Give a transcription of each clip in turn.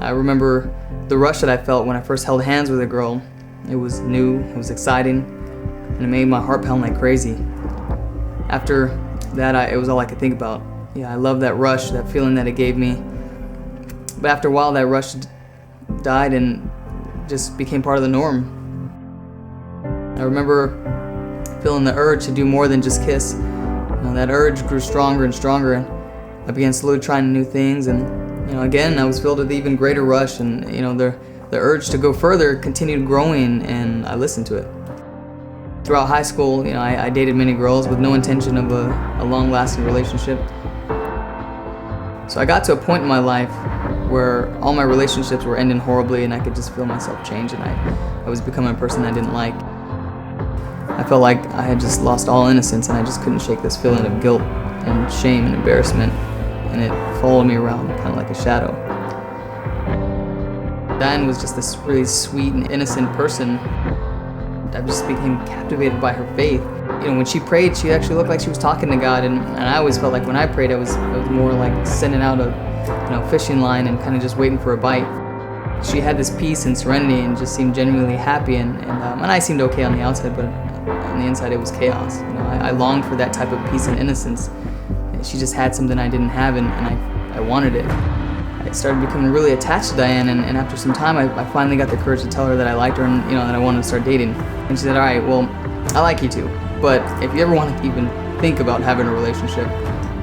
I remember the rush that I felt when I first held hands with a girl. It was new, it was exciting, and it made my heart pound like crazy. After that, it was all I could think about. Yeah, I love that rush, that feeling that it gave me. But after a while, that rush died and just became part of the norm. I remember feeling the urge to do more than just kiss. That urge grew stronger and stronger, and I began slowly trying new things, and again I was filled with even greater rush, and the urge to go further continued growing, and I listened to it. Throughout high school, I dated many girls with no intention of a long-lasting relationship. So I got to a point in my life where all my relationships were ending horribly, and I could just feel myself change, and I was becoming a person I didn't like. I felt like I had just lost all innocence, and I just couldn't shake this feeling of guilt and shame and embarrassment, and it followed me around kind of like a shadow. Diane was just this really sweet and innocent person. I just became captivated by her faith. When she prayed, she actually looked like she was talking to God, and I always felt like when I prayed, it was more like sending out a fishing line and kind of just waiting for a bite. She had this peace and serenity and just seemed genuinely happy, and I seemed okay on the outside, but on the inside it was chaos. I longed for that type of peace and innocence. She just had something I didn't have, and I wanted it. I started becoming really attached to Diane, and after some time I finally got the courage to tell her that I liked her and that I wanted to start dating. And she said, all right, well, I like you too, but if you ever want to even think about having a relationship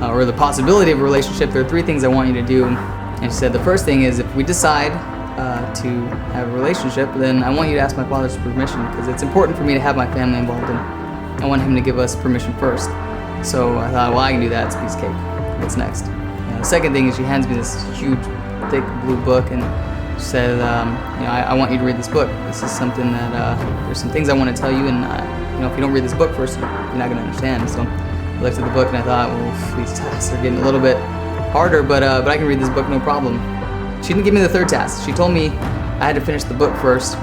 or the possibility of a relationship, there are 3 things I want you to do. And she said the first thing is, if we decide to have a relationship, then I want you to ask my father's permission, because it's important for me to have my family involved, and I want him to give us permission first. So I thought, well, I can do that. It's a piece of cake. What's next? The second thing is, she hands me this huge, thick blue book, and she said, I want you to read this book. This is something that there's some things I want to tell you, and if you don't read this book first, you're not going to understand. So I looked at the book and I thought, well, these tasks are getting a little bit harder, but I can read this book no problem. She didn't give me the third task. She told me I had to finish the book first,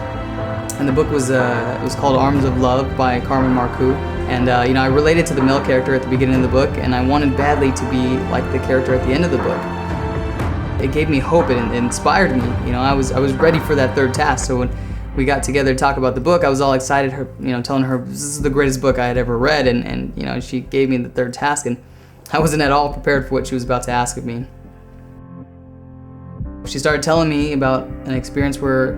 and the book was it was called Arms of Love by Carmen Marcoux. And I related to the male character at the beginning of the book, and I wanted badly to be like the character at the end of the book. It gave me hope, it inspired me. I was ready for that third task. So when we got together to talk about the book, I was all excited, telling her this is the greatest book I had ever read, and she gave me the third task, and I wasn't at all prepared for what she was about to ask of me. She started telling me about an experience where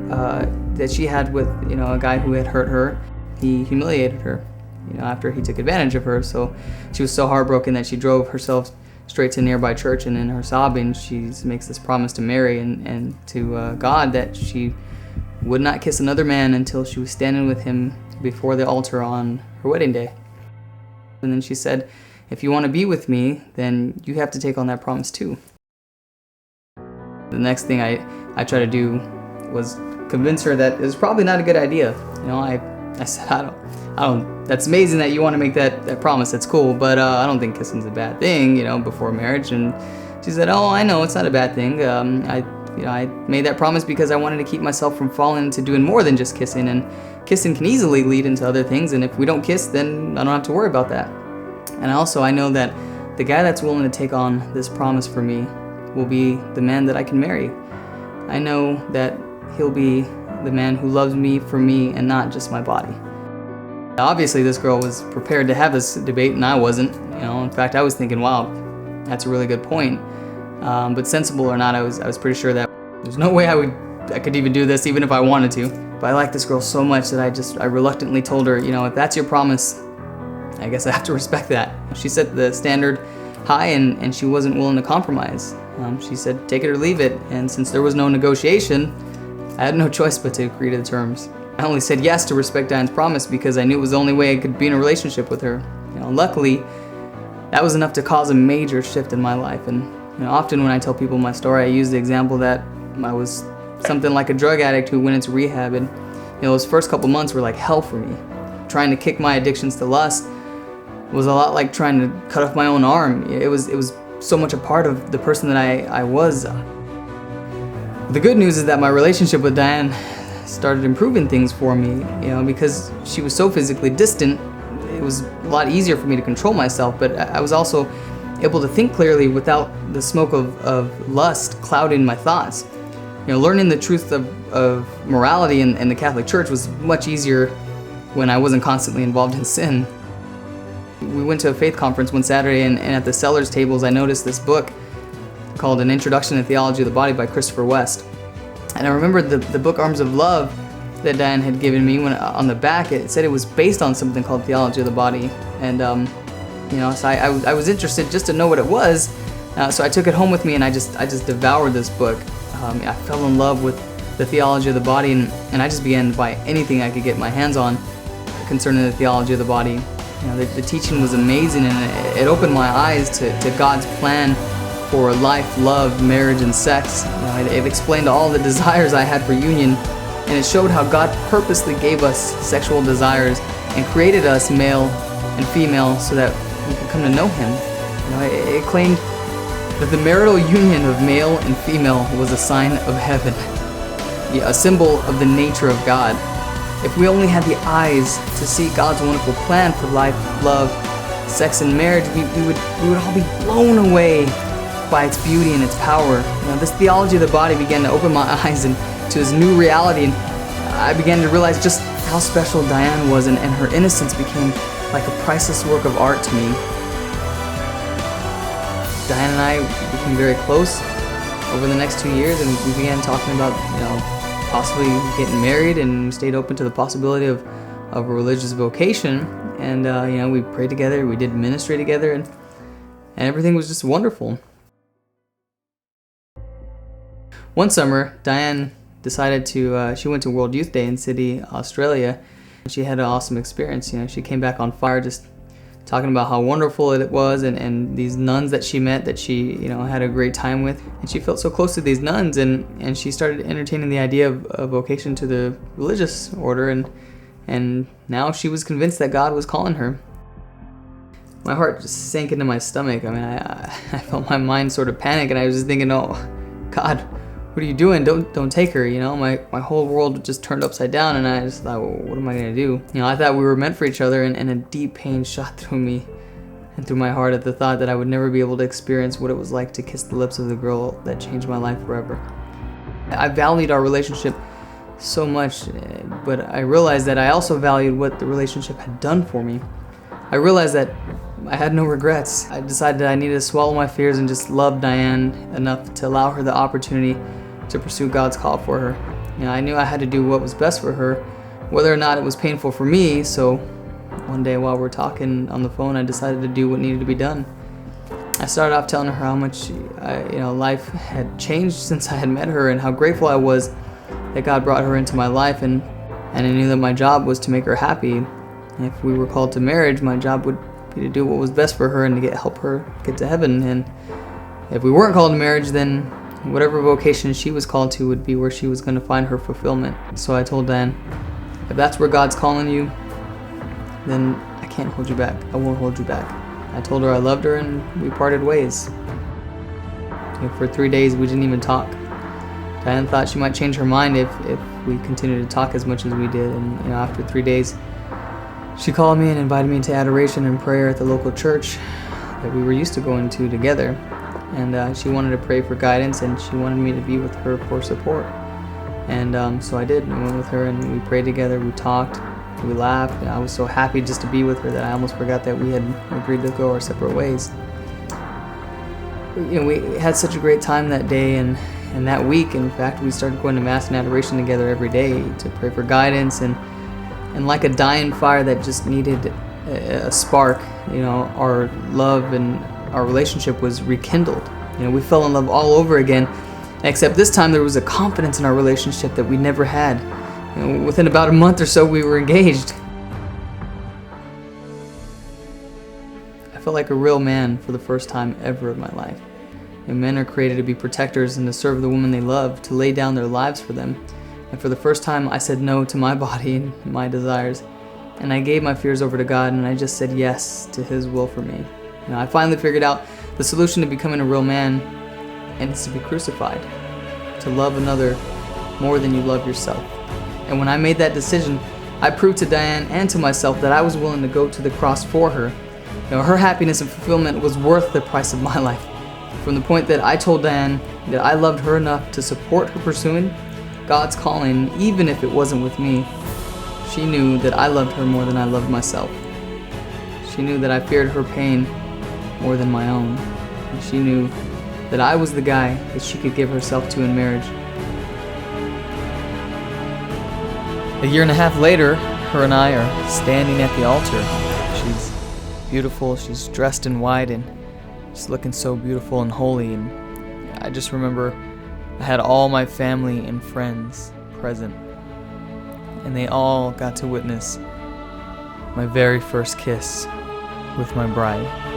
that she had with a guy who had hurt her. He humiliated her after he took advantage of her. So she was so heartbroken that she drove herself straight to a nearby church, and in her sobbing she makes this promise to Mary and to God that she would not kiss another man until she was standing with him before the altar on her wedding day. And then she said, if you want to be with me, then you have to take on that promise too. The next thing I tried to do was convince her that it was probably not a good idea. I said, I don't, that's amazing that you want to make that promise, that's cool, but I don't think kissing's a bad thing, before marriage. And she said, oh, I know, it's not a bad thing. I made that promise because I wanted to keep myself from falling into doing more than just kissing, and kissing can easily lead into other things, and if we don't kiss, then I don't have to worry about that. And I know that the guy that's willing to take on this promise for me will be the man that I can marry. I know that he'll be the man who loves me for me and not just my body. Obviously, this girl was prepared to have this debate, and I wasn't. In fact, I was thinking, wow, that's a really good point. But sensible or not, I was pretty sure that there's no way I could even do this, even if I wanted to. But I like this girl so much that I reluctantly told her, if that's your promise, I guess I have to respect that. She set the standard high, and she wasn't willing to compromise. She said, take it or leave it. And since there was no negotiation, I had no choice but to agree to the terms. I only said yes to respect Diane's promise because I knew it was the only way I could be in a relationship with her. Luckily, that was enough to cause a major shift in my life. And often when I tell people my story, I use the example that I was something like a drug addict who went into rehab, and those first couple months were like hell for me. Trying to kick my addictions to lust was a lot like trying to cut off my own arm. It was so much a part of the person that I was. The good news is that my relationship with Diane started improving things for me, because she was so physically distant. It was a lot easier for me to control myself, but I was also able to think clearly without the smoke of lust clouding my thoughts. learning the truth of morality in the Catholic Church was much easier when I wasn't constantly involved in sin. We went to a faith conference one Saturday, and at the sellers tables I noticed this book called An Introduction to Theology of the Body by Christopher West. And I remember the book Arms of Love that Diane had given me, when on the back it said it was based on something called Theology of the Body. And so I was interested just to know what it was. So I took it home with me, and I just devoured this book. I fell in love with the theology of the body, and I just began to buy anything I could get my hands on concerning the theology of the body. The teaching was amazing, and it opened my eyes to God's plan for life, love, marriage, and sex. It explained all the desires I had for union, and it showed how God purposely gave us sexual desires and created us male and female so that we could come to know Him. It claimed that the marital union of male and female was a sign of heaven, a symbol of the nature of God. If we only had the eyes to see God's wonderful plan for life, love, sex, and marriage, we would all be blown away by its beauty and its power. This theology of the body began to open my eyes to His new reality, and I began to realize just how special Diane was, and her innocence became like a priceless work of art to me. Diane and I became very close over the next 2 years, and we began talking about, possibly getting married, and we stayed open to the possibility of a religious vocation. And we prayed together, we did ministry together, and everything was just wonderful. One summer, Diane decided she went to World Youth Day in Sydney, Australia. She had an awesome experience. She came back on fire, just talking about how wonderful it was, and these nuns that she met that she had a great time with. And she felt so close to these nuns, and she started entertaining the idea of a vocation to the religious order, and now she was convinced that God was calling her. My heart just sank into my stomach. I felt my mind sort of panic, and I was just thinking, oh God, what are you doing? Don't take her. My whole world just turned upside down, and I just thought, well, what am I gonna do? I thought we were meant for each other, and a deep pain shot through me and through my heart at the thought that I would never be able to experience what it was like to kiss the lips of the girl that changed my life forever. I valued our relationship so much, but I realized that I also valued what the relationship had done for me. I realized that I had no regrets. I decided that I needed to swallow my fears and just love Diane enough to allow her the opportunity to pursue God's call for her. I knew I had to do what was best for her, whether or not it was painful for me. So one day while we're talking on the phone, I decided to do what needed to be done. I started off telling her how much life had changed since I had met her, and how grateful I was that God brought her into my life, and I knew that my job was to make her happy. And if we were called to marriage, my job would be to do what was best for her and to help her get to heaven. And if we weren't called to marriage, then whatever vocation she was called to would be where she was going to find her fulfillment. So I told Diane, if that's where God's calling you, then I can't hold you back. I won't hold you back. I told her I loved her, and we parted ways. For 3 days we didn't even talk. Diane thought she might change her mind if we continued to talk as much as we did. And after 3 days, she called me and invited me to adoration and prayer at the local church that we were used to going to together. And she wanted to pray for guidance, and she wanted me to be with her for support. And so I did. I went with her, and we prayed together, we talked, we laughed, and I was so happy just to be with her that I almost forgot that we had agreed to go our separate ways. We had such a great time that day and that week. In fact, we started going to Mass and adoration together every day to pray for guidance, and like a dying fire that just needed a spark, our love and our relationship was rekindled. We fell in love all over again, except this time there was a confidence in our relationship that we never had. Within about a month or so, we were engaged. I felt like a real man for the first time ever in my life. Men are created to be protectors and to serve the woman they love, to lay down their lives for them. And for the first time, I said no to my body and my desires. And I gave my fears over to God, and I just said yes to His will for me. I finally figured out the solution to becoming a real man, and it's to be crucified, to love another more than you love yourself. And when I made that decision, I proved to Diane and to myself that I was willing to go to the cross for her. Her happiness and fulfillment was worth the price of my life. From the point that I told Diane that I loved her enough to support her pursuing God's calling, even if it wasn't with me, she knew that I loved her more than I loved myself. She knew that I feared her pain more than my own. And she knew that I was the guy that she could give herself to in marriage. A year and a half later, her and I are standing at the altar. She's beautiful, she's dressed in white, and she's looking so beautiful and holy. And I just remember I had all my family and friends present, and they all got to witness my very first kiss with my bride.